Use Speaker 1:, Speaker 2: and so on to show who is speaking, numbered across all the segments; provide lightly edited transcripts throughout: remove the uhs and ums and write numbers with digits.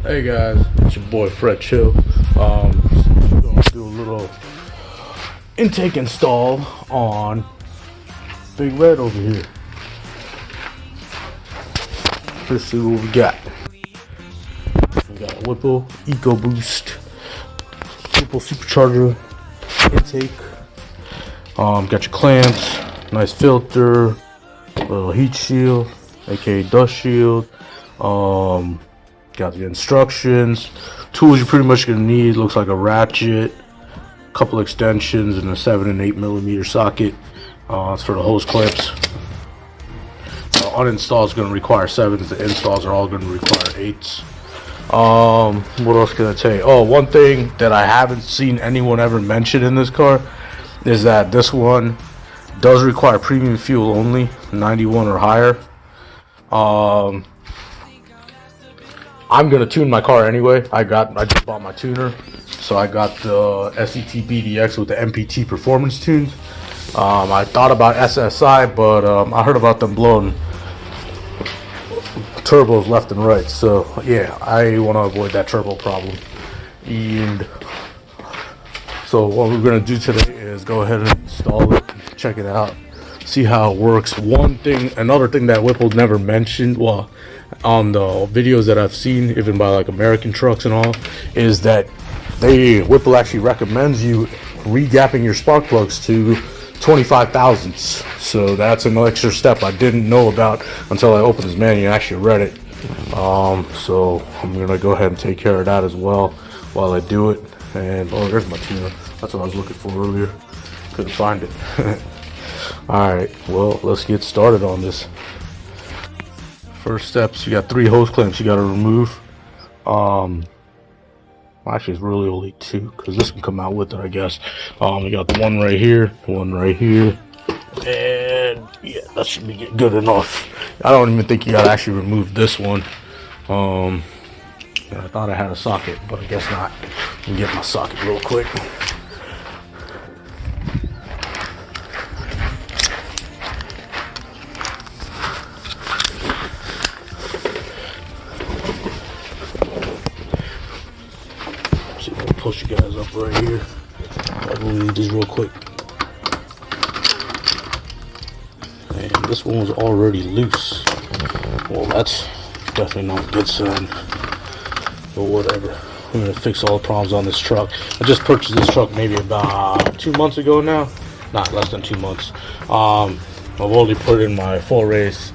Speaker 1: Hey guys, it's your boy Fred Chill. Gonna do a little intake install on Big Red over here. Let's see what we got. We got a Whipple Ecoboost, Whipple Supercharger intake. Got your clamps, nice filter, little heat shield, aka dust shield. Got the instructions, tools you're pretty much gonna need. Looks like a ratchet, couple extensions, and a 7 and 8 millimeter socket. It's for the hose clamps. Uninstall is gonna require 7s. The installs are all gonna require 8s. What else can I tell you? Oh, one thing that I haven't seen anyone ever mention in this car is that this one does require premium fuel only, 91 or higher. I'm gonna tune my car anyway. I just bought my tuner, so I got the SET BDX with the MPT performance tunes. I thought about SSI, but I heard about them blowing turbos left and right. So yeah, I want to avoid that turbo problem. And so what we're gonna do today is go ahead and install it, check it out, see how it works. Another thing that Whipple never mentioned, well, on the videos that I've seen, even by like American trucks and all, is that Whipple actually recommends you re-gapping your spark plugs to 25 thousandths. So that's an extra step I didn't know about until I opened this manual and actually read it. So I'm gonna go ahead and take care of that as well while I do it. And oh, there's my tuner. That's what I was looking for earlier. Couldn't find it. Alright, well, let's get started on this. First steps, you got 3 hose clamps you got to remove. Actually, it's really only 2 because this can come out with it, I guess. You got the one right here, one right here, and yeah, that should be good enough. I don't even think you got to actually remove this one. I thought I had a socket, but I guess not. Let me get my socket real quick. Push you guys up right here. I'm gonna need this real quick. And this one was already loose. Well, that's definitely not a good sign. But whatever. I'm gonna fix all the problems on this truck. I just purchased this truck maybe about 2 months ago now. Not less than 2 months. I've already put in my full race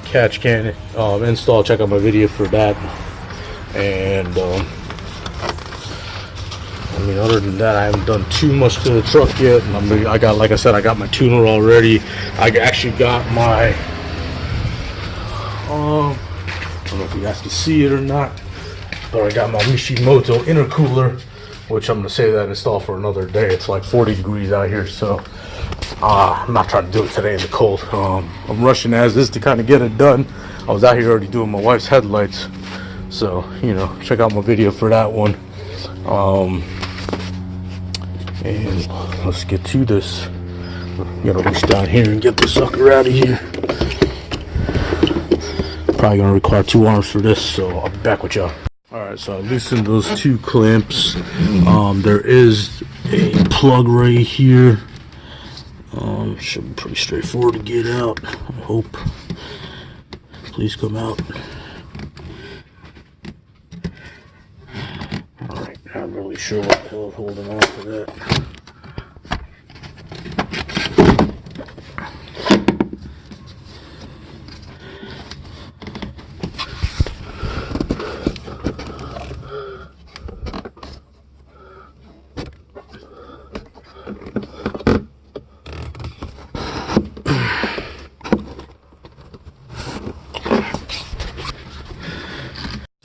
Speaker 1: catch can install. Check out my video for that. And I mean, other than that, I haven't done too much to the truck yet. I got, like I said, I got my tuner already. I actually got my, I don't know if you guys can see it or not, but I got my Mishimoto intercooler, which I'm gonna save that install for another day. It's like 40 degrees out here, so I'm not trying to do it today in the cold. I'm rushing as is to kind of get it done. I was out here already doing my wife's headlights, so you know, check out my video for that one. And let's get to this. I'm gonna reach down here and get this sucker out of here. Probably gonna require 2 arms for this, so I'll be back with y'all. Alright, so I loosened those 2 clamps. There is a plug right here. Should be pretty straightforward to get out, I hope. Please come out. Alright, not really sure what the hell is holding on to that.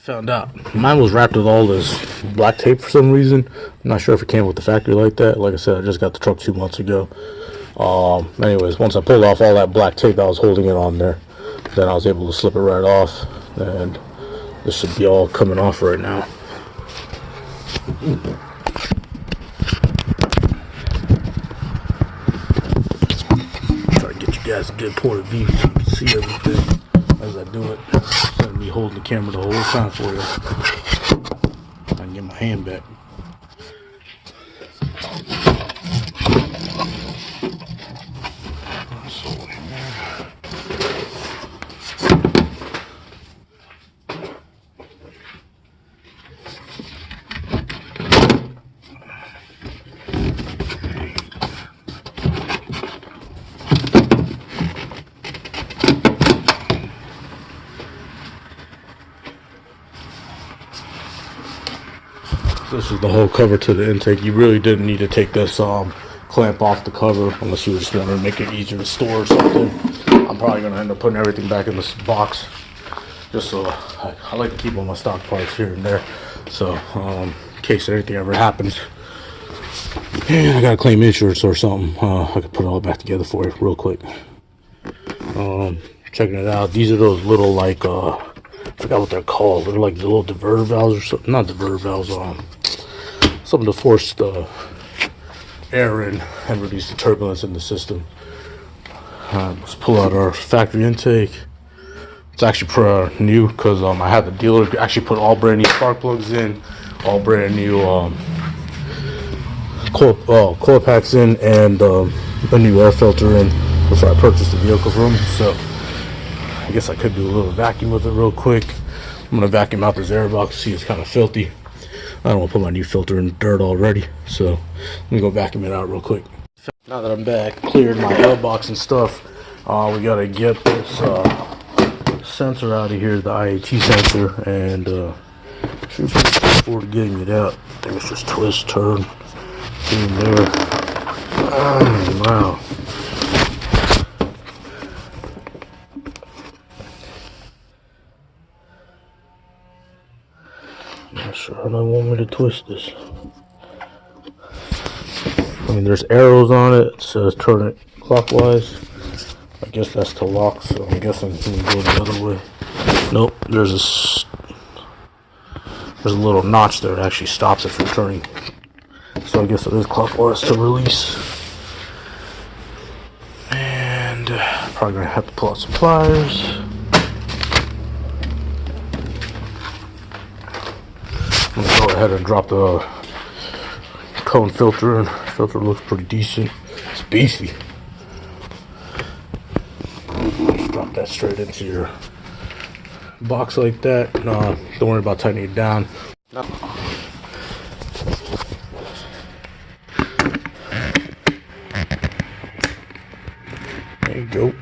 Speaker 1: Found out mine was wrapped with all this black tape for some reason. I'm not sure if it came with the factory like that. Like I said, I just got the truck 2 months ago. Anyways, once I pulled off all that black tape that was holding it on there, then I was able to slip it right off, and this should be all coming off right now. Try to get you guys a good point of view so you can see everything as I do it. Instead of me holding the camera the whole time for you. pan back. This is the whole cover to the intake. You really didn't need to take this clamp off the cover unless you just wanted to make it easier to store or something. I'm probably going to end up putting everything back in this box, just so I like to keep all my stock parts here and there. So in case anything ever happens and I got to claim insurance or something, I could put it all back together for you real quick. Checking it out. These are those little, like, I forgot what they're called. They're like the little diverter valves or something. Not diverter valves, something to force the air in and reduce the turbulence in the system. Let's pull out our factory intake. It's actually new because I had the dealer actually put all brand new spark plugs in, all brand new coil packs in, and a new air filter in before I purchased the vehicle from him. So I guess I could do a little vacuum with it real quick. I'm gonna vacuum out this air box. See, it's kind of filthy. I don't want to put my new filter in dirt already, so let me go vacuum it out real quick. Now that I'm back, cleared my air box and stuff, we gotta get this sensor out of here, the IAT sensor, and should be straightforward getting it out. I think it's just twist, turn, in there. Wow. Not sure how they want me to twist this. I mean, there's arrows on it. It says turn it clockwise. I guess that's to lock, so I'm guessing we can go the other way. Nope, there's a little notch there that actually stops it from turning. So I guess it is clockwise to release. And probably gonna have to pull out some pliers. I'm gonna go ahead and drop the cone filter in. Filter looks pretty decent. It's beefy. Just drop that straight into your box like that. No, don't worry about tightening it down. No. There you go.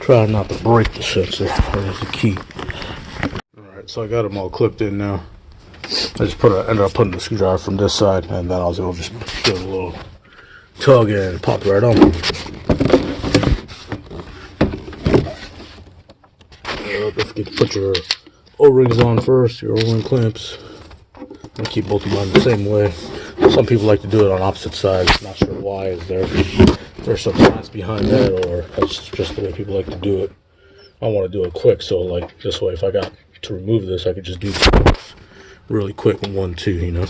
Speaker 1: Try not to break the sensor. That's the key. Alright, so I got them all clipped in now. I just ended up putting the screwdriver from this side, and then I was able to just give it a little tug and it popped right on. Don't forget to put your O-rings on first, your O-ring clamps. I keep both of mine the same way. Some people like to do it on opposite sides. Not sure why. There's some science behind that, or that's just the way people like to do it. I want to do it quick, so like this way, if I got to remove this, I could just do this really quick with 1, 2, you know.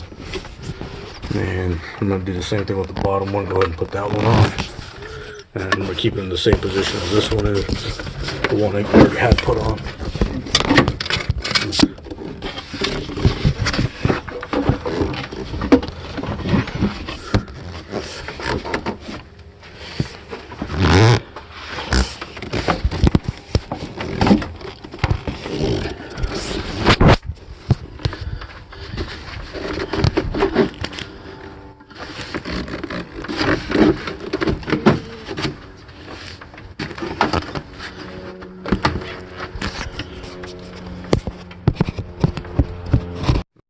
Speaker 1: And I'm gonna do the same thing with the bottom one. Go ahead and put that one on, and we're keeping it in the same position as this one is, the one I already had put on.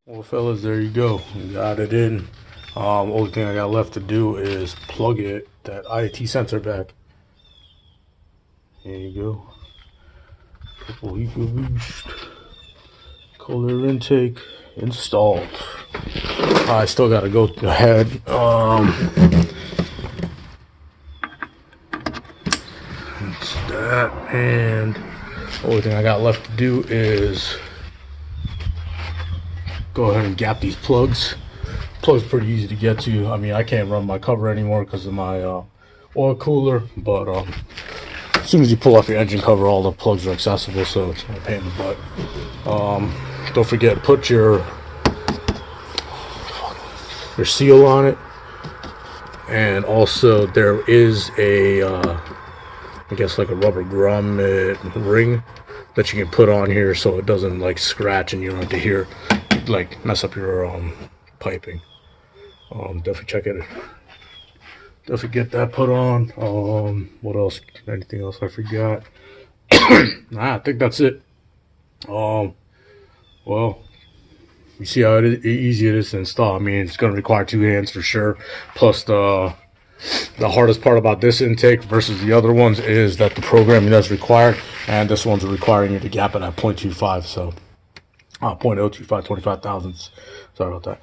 Speaker 1: Well, fellas, there you go. You got it in. Only thing I got left to do is plug that IAT sensor back. There you go. Whipple Ecoboost. Color intake installed. I still got to go ahead. That's that, and the only thing I got left to do is go ahead and gap these plugs. Plug's pretty easy to get to. I mean, I can't run my cover anymore because of my oil cooler, but as soon as you pull off your engine cover, all the plugs are accessible, so it's not a pain in the butt. Don't forget to put your seal on it, and also there is a I guess like a rubber grommet ring that you can put on here so it doesn't like scratch and you don't have to hear like mess up your piping. Definitely check it. Definitely get that put on. What else? Anything else I forgot? Nah, I think that's it. Well, you see how easy it is to install. I mean, it's going to require 2 hands for sure. Plus, the hardest part about this intake versus the other ones is that the programming that's required, and this one's requiring you to gap it at 0.25. So, 0.025, 25 thousandths. Sorry about that.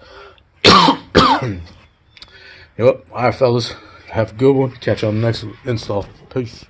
Speaker 1: Yep. All right, fellas. Have a good one. Catch you on the next install. Peace.